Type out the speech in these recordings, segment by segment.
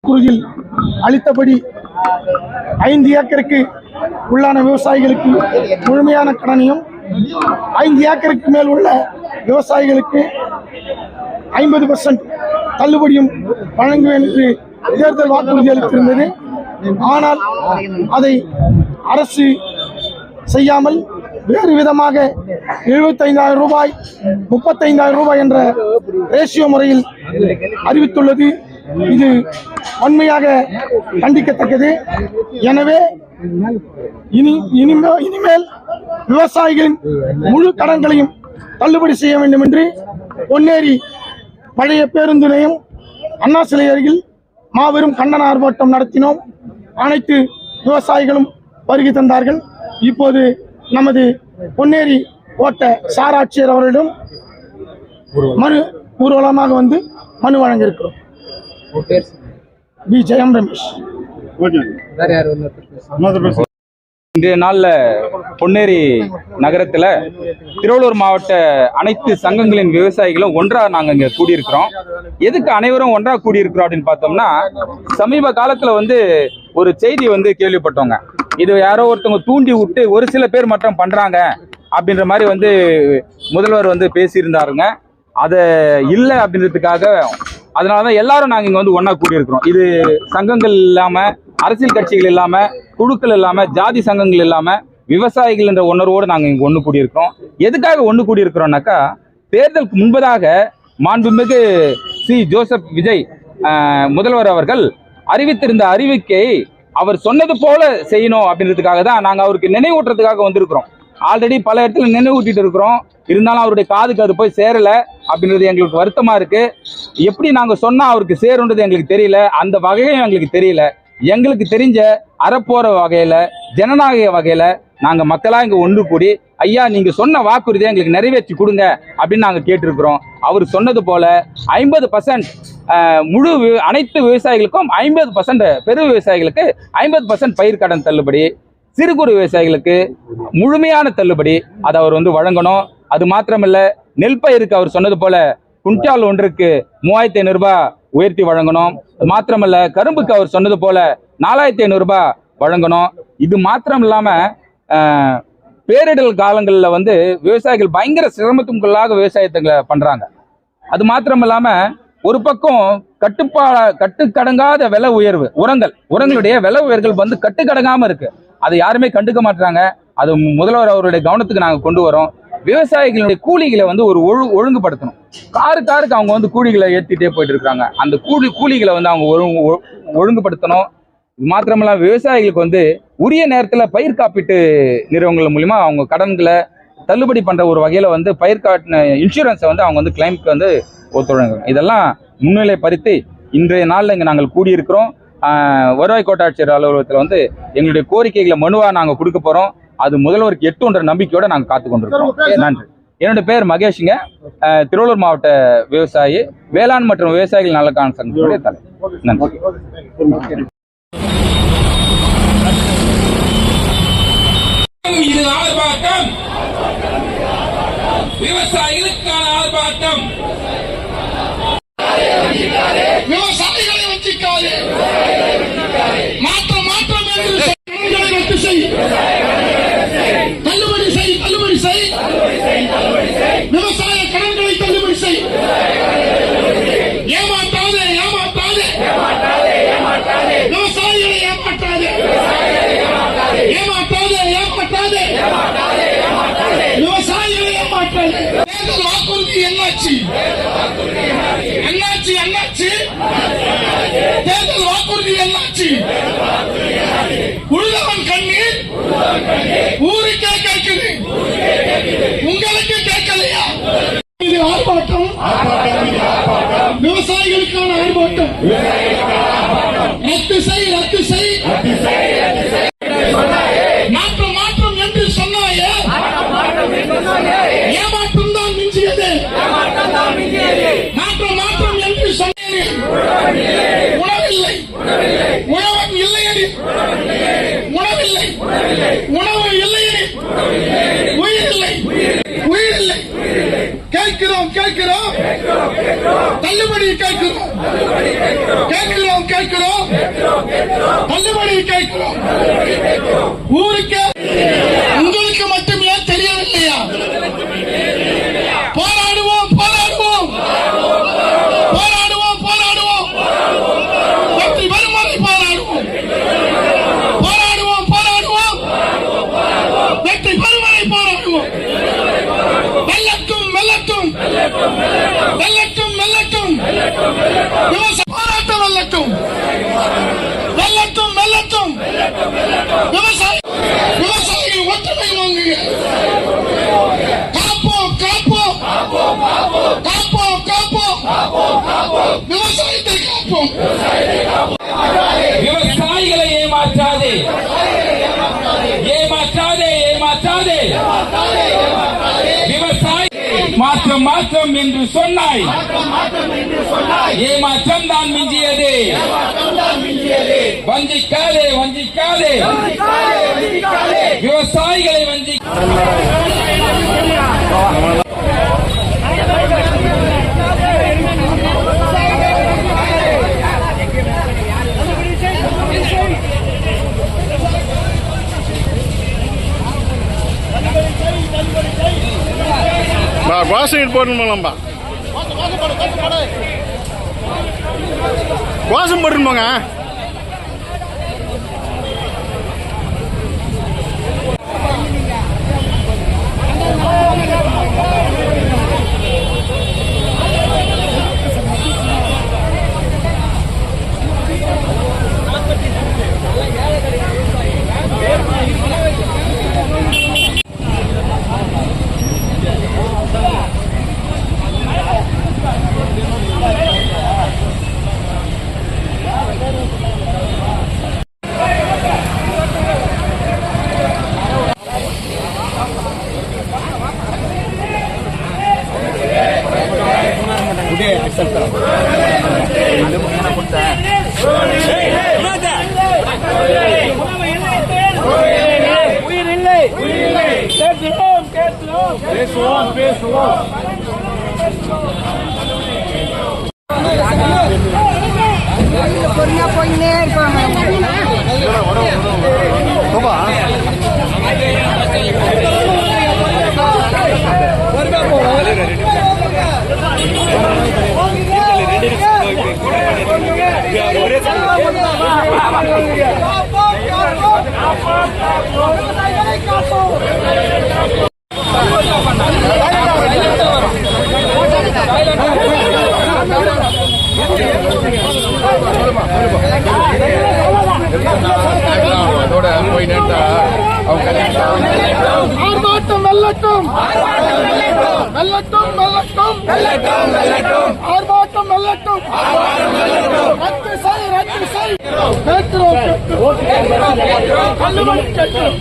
குறுதில் அளித்தபடி 5 ஏக்கருக்கு உள்ளான விவசாயிகளுக்கு முழுமையான கடனையும் 5 ஏக்கருக்கு மேல் உள்ள விவசாயிகளுக்கு 50% தள்ளுபடியும் வழங்குவேன் என்று தேர்தல் வாக்குறுதி அளித்திருந்தது. ஆனால் அதை அரசு செய்யாமல் வேறு விதமாக 75,000 ரூபாய் 35,000 ரூபாய் என்ற ரேஷியோ முறையில் அறிவித்துள்ளது. இது வன்மையாக கண்டிக்கத்தக்கது. எனவே இனிமேல் விவசாயிகளின் முழு கடன்களையும் தள்ளுபடி செய்ய வேண்டும் என்று பொன்னேரி பழைய பேருந்து நிலையம் அண்ணா சிலை அருகில் மாபெரும் கண்டன ஆர்ப்பாட்டம் நடத்தினோம். அனைத்து விவசாயிகளும் வருகை தந்தார்கள். இப்போது நமது பொன்னேரி கோட்ட சார் ஆட்சியர் அவர்களிடம் மனு ஊர்வலமாக வந்து மனு வழங்க இருக்கிறோம். ஜெயம் ரமேஷ். இன்றைய நாள்ல பொன்னேரி நகரத்துல திருவள்ளூர் மாவட்ட அனைத்து சங்கங்களின் விவசாயிகளும் ஒன்றா நாங்க இங்க கூடியிருக்கிறோம். எதுக்கு அனைவரும் ஒன்றா கூடியிருக்கிறோம் அப்படின்னு பார்த்தோம்னா, சமீப காலத்துல ஒரு செய்தி கேள்விப்பட்டோங்க. இது யாரோ ஒருத்தவங்க தூண்டி விட்டு ஒரு சில பேர் மட்டும் பண்றாங்க அப்படின்ற மாதிரி முதல்வர் பேசியிருந்தாருங்க. அதை இல்லை அப்படின்றதுக்காக அதனாலதான் எல்லாரும் நாங்க இங்க ஒன்னா கூடியிருக்கிறோம். இது சங்கங்கள் இல்லாம, அரசியல் கட்சிகள் இல்லாம, குழுக்கள் இல்லாம, ஜாதி சங்கங்கள் இல்லாம, விவசாயிகள் என்ற உணர்வோடு நாங்க இங்க ஒண்ணு கூடியிருக்கிறோம். எதுக்காக ஒண்ணு கூடியிருக்கிறோம்னாக்கா, தேர்தலுக்கு முன்பதாக மாண்புமிகு சி ஜோசப் விஜய் முதல்வர் அவர்கள் அறிவித்திருந்த அறிவிக்கை அவர் சொன்னது போல செய்யணும் அப்படின்றதுக்காக தான் நாங்க அவருக்கு நினைவூட்டுறதுக்காக வந்திருக்கிறோம். ஆல்ரெடி பல இடத்துல நினைவூட்டிட்டு இருக்கிறோம். இருந்தாலும் அவருடைய காதுக்கு அது போய் சேரல அப்படின்றது எங்களுக்கு வருத்தமா இருக்கு. எப்படி நாங்க சொன்னா அவருக்கு சேருன்றது எங்களுக்கு தெரியல. அந்த வகையும் எங்களுக்கு தெரியல. எங்களுக்கு தெரிஞ்ச அறப்போற வகையில, ஜனநாயக வகையில நாங்க மக்களா இங்க ஒன்று கூடி, ஐயா நீங்க சொன்ன வாக்குறுதியை எங்களுக்கு நிறைவேற்றி கொடுங்க அப்படின்னு நாங்க கேட்டிருக்கிறோம். அவர் சொன்னது போல 50% முழு அனைத்து விவசாயிகளுக்கும் 50%, பெரு விவசாயிகளுக்கு 50% பயிர் கடன் தள்ளுபடி, சிறு குறு விவசாயிகளுக்கு முழுமையான தள்ளுபடி அதை அவர் வழங்கணும். அது மாத்திரமல்ல, நெல் பயிருக்கு அவர் சொன்னது போல குண்டால் ஒன்றுக்கு 3,500 ரூபாய் உயர்த்தி வழங்கணும். மாத்திரமல்ல, கரும்புக்கு அவர் சொன்னது போல 4,500 ரூபாய் வழங்கணும். இது மாத்திரம் இல்லாம பேரிடர் காலங்களில் விவசாயிகள் பயங்கர சிரமத்துக்குள்ளாக விவசாயத்தை பண்றாங்க. அது மாத்திரம் இல்லாம ஒரு பக்கம் கட்டுக்கடங்காத விலை உயர்வு, உரங்களுடைய விலை உயர்வுகள் கட்டுக்கடங்காம இருக்கு. அதை யாருமே கண்டுக்க மாட்டாங்க. அது முதல்வர் அவருடைய கவனத்துக்கு நாங்க கொண்டு வரோம். விவசாயிகளுடைய கூலிகளை ஒரு ஒழுங்குபடுத்தணும். காருக்கு அவங்க கூலிகளை ஏற்றிட்டே போயிட்டு இருக்காங்க. அந்த கூலிகளை அவங்க ஒழுங்குபடுத்தணும். இது மாத்திரமல்ல, விவசாயிகளுக்கு உரிய நேரத்தில் பயிர் காப்பீட்டு நிறுவனங்கள் மூலியமா அவங்க கடன்களை தள்ளுபடி பண்ற ஒரு வகையில பயிர் காட்டின இன்சூரன்ஸை அவங்க கிளைமுக்கு ஒத்துழைக்கணும். இதெல்லாம் முன்னிலை பறித்து இன்றைய நாளில் இங்கே நாங்கள் கூடியிருக்கிறோம். வருவாய் கோட்டாட்சியர் அலுவலகத்தில் எங்களுடைய கோரிக்கைகளை மனுவாக நாங்கள் கொடுக்க போகிறோம். அது முதல்வருக்கு எட்டுன்ற நம்பிக்கையோட நாங்கள் காத்து கொண்டிருக்கிறோம். நன்றி. என்னுடைய பேர் மகேஷுங்க. திருவள்ளூர் மாவட்ட விவசாயி, வேளாண் மற்றும் விவசாயிகள் நலக்கான சங்கத்துடைய தலைவர். நன்றி. இது ஆர்ப்பாட்டம், விவசாயிகளுக்கான ஆர்ப்பாட்டம். விவசாயிகளை வஞ்சிக்காதே, மாற்றம் ரத்து செய், தள்ளுபடி செய், விவசாய கடன்களை தள்ளுபடி செய். ஏமாற்றாதே, விவசாயிகளை ஏமாற்றாதே, விவசாயிகளை ஏமாற்றாதே. தேர்தல் வாக்குறுதி என்னாச்சு? தேர்தல் வாக்குறுதி என்னாச்சு? உழுதவன் கண்ணீர் ஊருக்கே கேட்குது, உங்களுக்கு கேட்கலையா? இது ஆர்ப்பாட்டம், விவசாயிகளுக்கான ஆர்ப்பாட்டம். ரத்து செய், மாற்றம் என்று சொன்னாயே, ஏமாற்றம் தான் மிஞ்சியது. மாற்றம் என்று சொன்னேன். உணவில்லை, உணவன் இல்லையடி, உணவு இல்லையடி, உயிரில்லை. கேட்கிறோம், தள்ளுபடி கேட்கிறோம். தள்ளுபடி கேட்கிறோம். ஊருக்கு உங்களுக்கு மட்டும் ஏன் தெரியவில்லையா? போராடுவோம் போராடுவோம் போராடுவோம் போராடுவோம் வெற்றி பெறும் வரை போராடுவோம் போராடுவோம் போராடுவோம் வெற்றி பெறும் வரை போராடுவோம். வெல்லட்டும் வெல்லட்டும் வெல்லட்டும் வெல்லட்டும் விவசாய போராட்டம் வெல்லட்டும் வெல்லட்டும் வெல்லட்டும் விவசாயிகள் ஒற்றுமை வாங்குங்க. காப்போம் காப்போம் காப்போம் காப்போம் விவசாயத்தை காப்போம். விவசாயிகளை ஏமாற்றாதே ஏமாற்றாதே ஏமாற்றாதே. விவசாயி மாற்றம் மாற்றம் என்று சொன்னாய், ஏமாற்றம் தான் மிஞ்சியது. வஞ்சிக்காதே வஞ்சிக்காதே விவசாயிகளை வஞ்சி. கோஷம் போடணுமாம்பா, கோஷம் போடணுமாங்க. பொறுமையா போயின்னே இருப்பாங்க. ஆர்ப்பாட்டம் வெல்லட்டும் வெல்லட்டும் வெல்லட்டும் ஆர்ப்பாட்டம் வெல்லட்டும். ரத்து செய் ரத்து செய் கேட்கிறோம் தள்ளுபடி கேட்கிறோம்.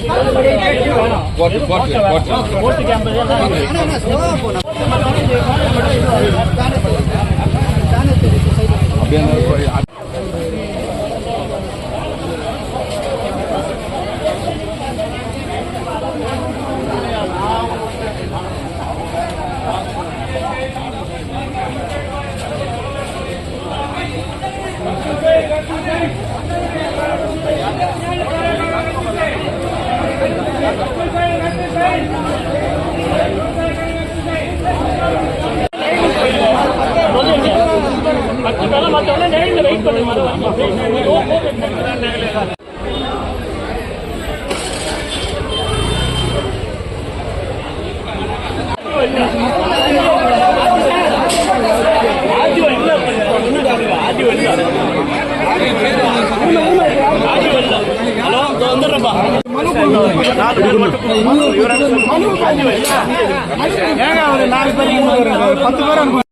ஏங்க ஒரு 4 பேர் 10 பேர்